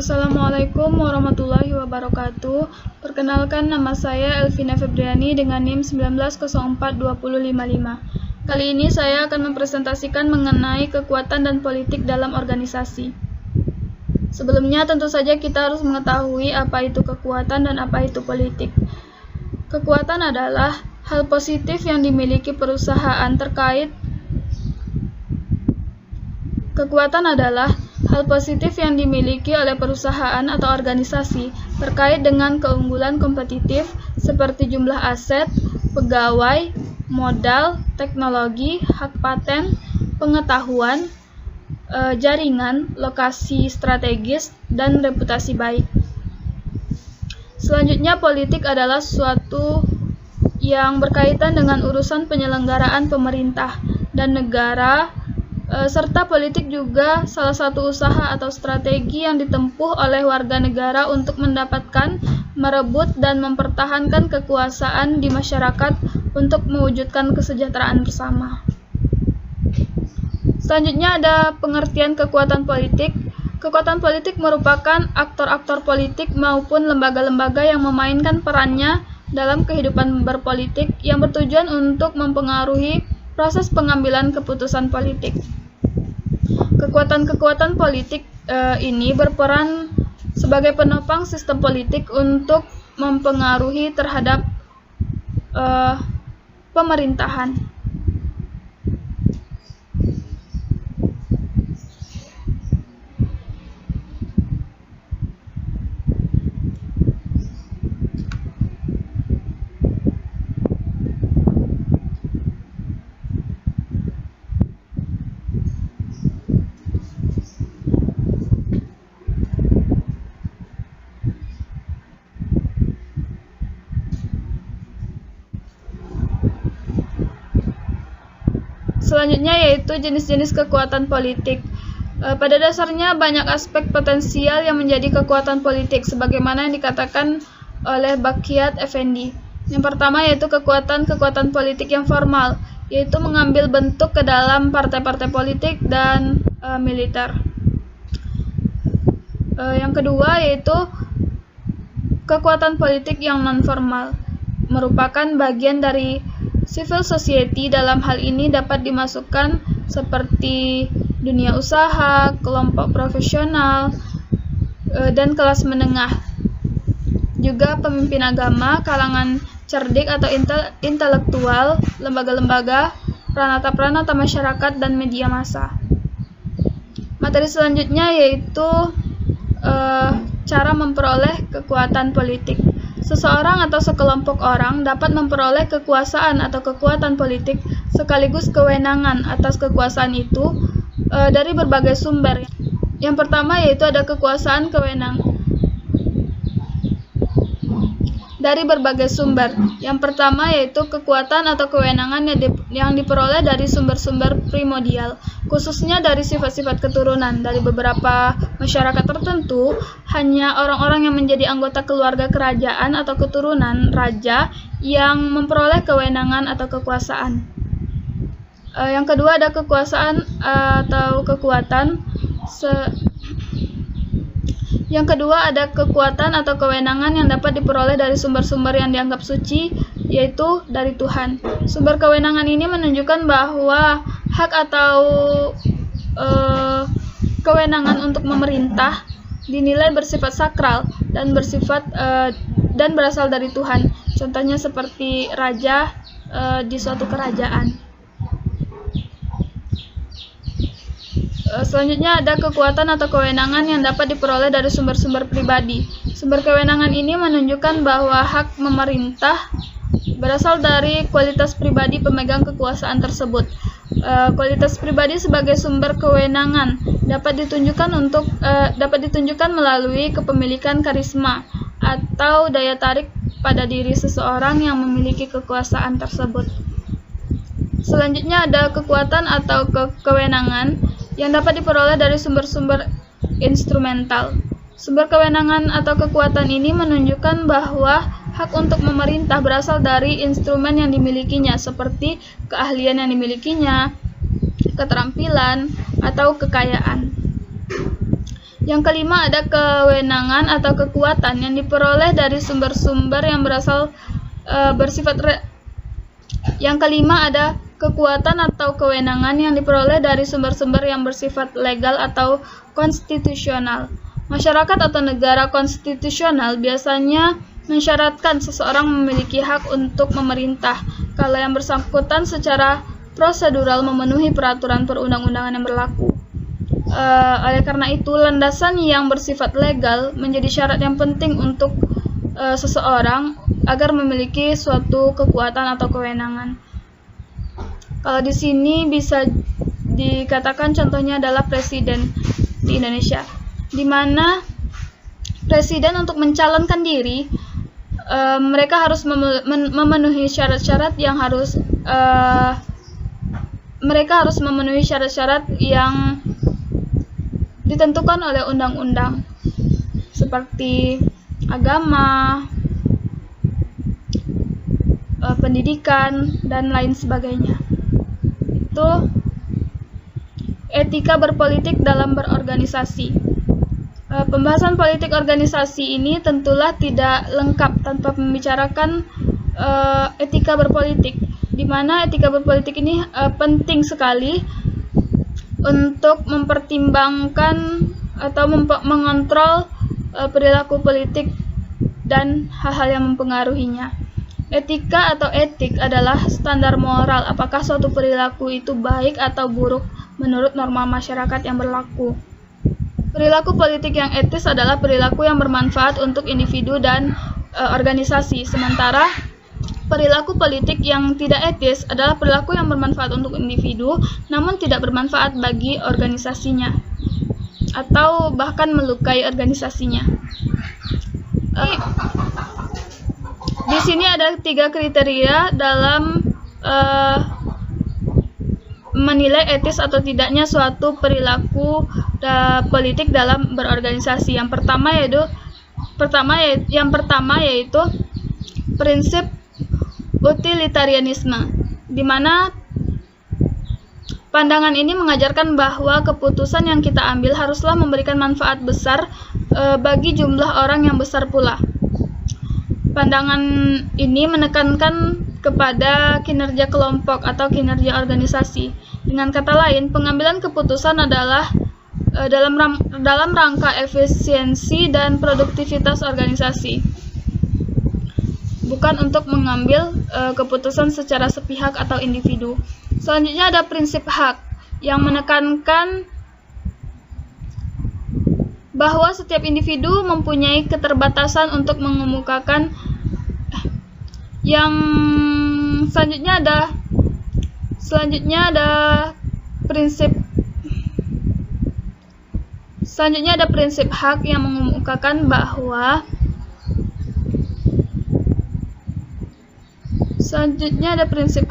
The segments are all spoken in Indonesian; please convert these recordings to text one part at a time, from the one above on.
Assalamualaikum warahmatullahi wabarakatuh. Perkenalkan, nama saya Elvina Febriani dengan NIM 19042055. Kali ini saya akan mempresentasikan mengenai kekuatan dan politik dalam organisasi. Sebelumnya tentu saja kita harus mengetahui apa itu kekuatan dan apa itu politik. Kekuatan adalah hal positif yang dimiliki perusahaan terkait Kekuatan adalah hal positif yang dimiliki oleh perusahaan atau organisasi terkait dengan keunggulan kompetitif seperti jumlah aset, pegawai, modal, teknologi, hak paten, pengetahuan, jaringan, lokasi strategis, dan reputasi baik. Selanjutnya, politik adalah suatu yang berkaitan dengan urusan penyelenggaraan pemerintah dan negara, serta politik juga salah satu usaha atau strategi yang ditempuh oleh warga negara untuk mendapatkan, merebut, dan mempertahankan kekuasaan di masyarakat untuk mewujudkan kesejahteraan bersama. Selanjutnya ada pengertian kekuatan politik. Kekuatan politik merupakan aktor-aktor politik maupun lembaga-lembaga yang memainkan perannya dalam kehidupan berpolitik yang bertujuan untuk mempengaruhi proses pengambilan keputusan politik. Kekuatan-kekuatan politik ini berperan sebagai penopang sistem politik untuk mempengaruhi terhadap pemerintahan. Selanjutnya yaitu jenis-jenis kekuatan politik. Pada dasarnya banyak aspek potensial yang menjadi kekuatan politik sebagaimana yang dikatakan oleh Bakiat Effendi. Yang pertama yaitu kekuatan politik yang formal, yaitu mengambil bentuk ke dalam partai-partai politik dan militer. Yang kedua yaitu kekuatan politik yang non-formal, merupakan bagian dari civil society. Dalam hal ini dapat dimasukkan seperti dunia usaha, kelompok profesional, dan kelas menengah. Juga pemimpin agama, kalangan cerdik atau intelektual, lembaga-lembaga, pranata-pranata masyarakat, dan media massa. Materi selanjutnya yaitu cara memperoleh kekuatan politik. Seseorang atau sekelompok orang dapat memperoleh kekuasaan atau kekuatan politik sekaligus kewenangan atas kekuasaan itu dari berbagai sumber. Yang pertama yaitu ada kekuasaan dari berbagai sumber. Yang pertama yaitu kekuatan atau kewenangan yang diperoleh dari sumber-sumber primordial, khususnya dari sifat-sifat keturunan. Dari beberapa masyarakat tertentu, hanya orang-orang yang menjadi anggota keluarga kerajaan atau keturunan raja yang memperoleh kewenangan atau kekuasaan. Yang kedua ada kekuasaan atau kekuatan Yang kedua ada kekuatan atau kewenangan yang dapat diperoleh dari sumber-sumber yang dianggap suci, yaitu dari Tuhan. Sumber kewenangan ini menunjukkan bahwa hak atau kewenangan untuk memerintah dinilai bersifat sakral dan berasal dari Tuhan. Contohnya seperti raja di suatu kerajaan. Selanjutnya ada kekuatan atau kewenangan yang dapat diperoleh dari sumber-sumber pribadi. Sumber kewenangan ini menunjukkan bahwa hak memerintah berasal dari kualitas pribadi pemegang kekuasaan tersebut. Kualitas pribadi sebagai sumber kewenangan dapat ditunjukkan melalui kepemilikan karisma atau daya tarik pada diri seseorang yang memiliki kekuasaan tersebut. Selanjutnya ada kekuatan atau kewenangan yang dapat diperoleh dari sumber-sumber instrumental. Sumber kewenangan atau kekuatan ini menunjukkan bahwa hak untuk memerintah berasal dari instrumen yang dimilikinya, seperti keahlian yang dimilikinya, keterampilan, atau kekayaan. Yang kelima ada kewenangan atau kekuatan yang diperoleh dari sumber-sumber yang Yang kelima ada kekuatan atau kewenangan yang diperoleh dari sumber-sumber yang bersifat legal atau konstitusional. Masyarakat atau negara konstitusional biasanya mensyaratkan seseorang memiliki hak untuk memerintah kalau yang bersangkutan secara prosedural memenuhi peraturan perundang-undangan yang berlaku. Oleh karena itu, landasan yang bersifat legal menjadi syarat yang penting untuk seseorang agar memiliki suatu kekuatan atau kewenangan. Kalau di sini bisa dikatakan contohnya adalah presiden di Indonesia, di mana presiden untuk mencalonkan diri mereka harus memenuhi syarat-syarat yang ditentukan oleh undang-undang seperti agama, pendidikan, dan lain sebagainya. Itu etika berpolitik dalam berorganisasi. Pembahasan politik organisasi ini tentulah tidak lengkap tanpa membicarakan etika berpolitik, di mana etika berpolitik ini penting sekali untuk mempertimbangkan atau mengontrol perilaku politik dan hal-hal yang mempengaruhinya. Etika atau etik adalah standar moral apakah suatu perilaku itu baik atau buruk menurut norma masyarakat yang berlaku. Perilaku politik yang etis adalah perilaku yang bermanfaat untuk individu dan organisasi, sementara perilaku politik yang tidak etis adalah perilaku yang bermanfaat untuk individu namun tidak bermanfaat bagi organisasinya atau bahkan melukai organisasinya. Di sini ada 3 kriteria dalam menilai etis atau tidaknya suatu perilaku politik dalam berorganisasi. Yang pertama yaitu prinsip utilitarianisme, di mana pandangan ini mengajarkan bahwa keputusan yang kita ambil haruslah memberikan manfaat besar bagi jumlah orang yang besar pula. Pandangan ini menekankan kepada kinerja kelompok atau kinerja organisasi. Dengan kata lain, pengambilan keputusan adalah dalam rangka efisiensi dan produktivitas organisasi, bukan untuk mengambil keputusan secara sepihak atau individu. Selanjutnya ada prinsip hak yang menekankan bahwa setiap individu mempunyai keterbatasan untuk mengemukakan Selanjutnya ada prinsip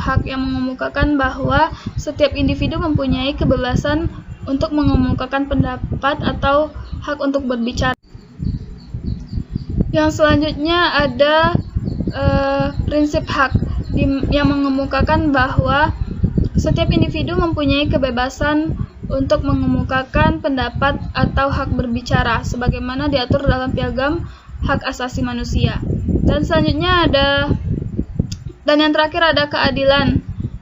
hak yang mengemukakan bahwa setiap individu mempunyai kebebasan untuk mengemukakan pendapat atau hak untuk berbicara. Yang selanjutnya ada prinsip hak yang mengemukakan bahwa setiap individu mempunyai kebebasan untuk mengemukakan pendapat atau hak berbicara sebagaimana diatur dalam Piagam Hak Asasi Manusia. Dan selanjutnya dan yang terakhir ada keadilan,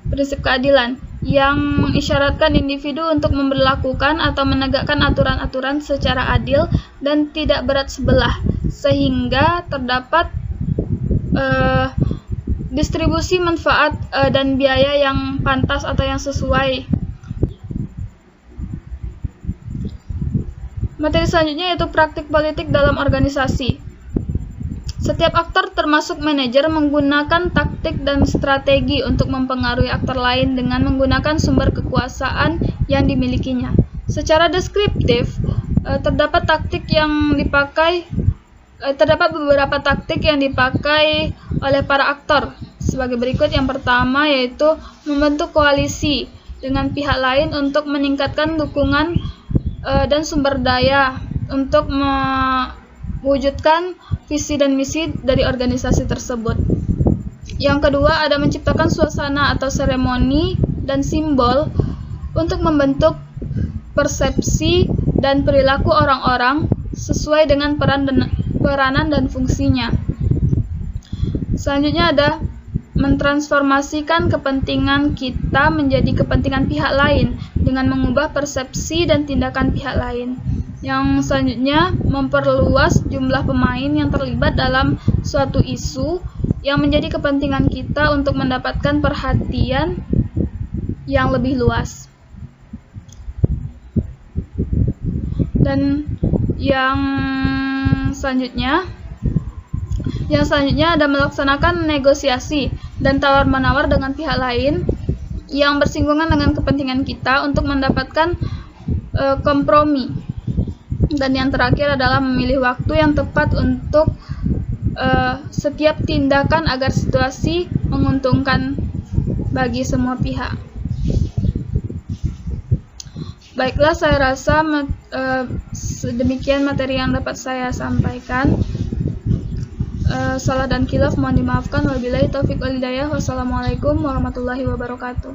prinsip keadilan yang mengisyaratkan individu untuk memberlakukan atau menegakkan aturan-aturan secara adil dan tidak berat sebelah, sehingga terdapat distribusi manfaat dan biaya yang pantas atau yang sesuai. Materi selanjutnya yaitu praktik politik dalam organisasi. Setiap aktor termasuk manajer menggunakan taktik dan strategi untuk mempengaruhi aktor lain dengan menggunakan sumber kekuasaan yang dimilikinya. Secara deskriptif, terdapat beberapa taktik yang dipakai oleh para aktor sebagai berikut. Yang pertama yaitu membentuk koalisi dengan pihak lain untuk meningkatkan dukungan dan sumber daya untuk mewujudkan visi dan misi dari organisasi tersebut. Yang kedua ada menciptakan suasana atau seremoni dan simbol untuk membentuk persepsi dan perilaku orang-orang sesuai dengan peranan dan fungsinya. Selanjutnya ada mentransformasikan kepentingan kita menjadi kepentingan pihak lain dengan mengubah persepsi dan tindakan pihak lain. Yang selanjutnya, memperluas jumlah pemain yang terlibat dalam suatu isu yang menjadi kepentingan kita untuk mendapatkan perhatian yang lebih luas. Dan yang selanjutnya ada melaksanakan negosiasi dan tawar-menawar dengan pihak lain yang bersinggungan dengan kepentingan kita untuk mendapatkan kompromi. Dan yang terakhir adalah memilih waktu yang tepat untuk setiap tindakan agar situasi menguntungkan bagi semua pihak. Baiklah, saya rasa demikian materi yang dapat saya sampaikan. Salah dan khilaf mohon dimaafkan. Wabillahi taufiq wal hidayah. Wassalamualaikum warahmatullahi wabarakatuh.